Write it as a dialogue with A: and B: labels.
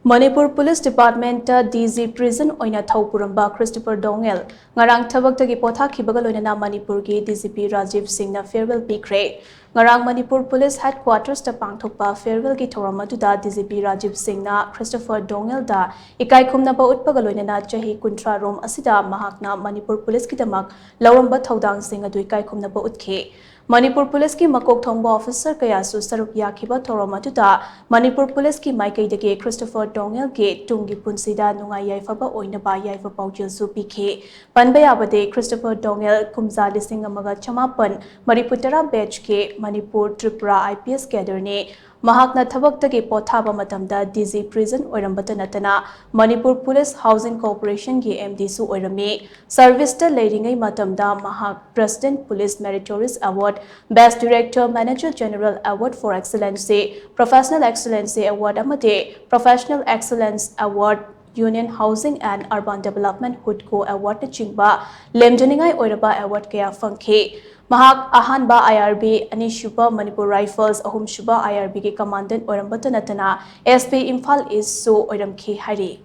A: Manipur Police Department DG Prison Oina Puramba Christopher Doungel ngarang Thabak Tagi Pothakhhre loinana Manipur ki DGP Rajiv Singh na farewell pikhre ngarang Manipur Police Headquarters ta pangthokpa farewell ki thoram aduda DGP Rajiv Singh na Christopher Doungel da ikai khumna ba utpaga loinana chahi kuntra rom asida mahakna Manipur Police ki damak lawramba thodang sing adu ikai khumna ba utke Manipur Police ki makok thongba officer kaya su saruk yakhiba thoram aduda Manipur Police ki maikai dage Christopher Doungel ke tungi punsida nungai yaifaba oina ba yaifa paujil su pikhe panba yabade Christopher Doungel kumza lising amaga chamapan mariputara batch ke Manipur Tripura IPS cadre ne Mahakna Thabak Tagi Pothaba matamda DG Prison oirambata natana Manipur Police Housing Corporation ki MD su oirame service ta leiringai matamda Mahak President Police Meritorious Award Best Director Manager General Award for Excellency Professional Excellency Award amade Professional Excellence Award Union Housing and Urban Development Hudko Award na chingba lemjaningai oiraba award kaya fangkhe Mahak ahanba IRB anishuba Manipur Rifles ahumshuba IRB ke commandant oirambata natana SP Imphal is so oiramkhe hari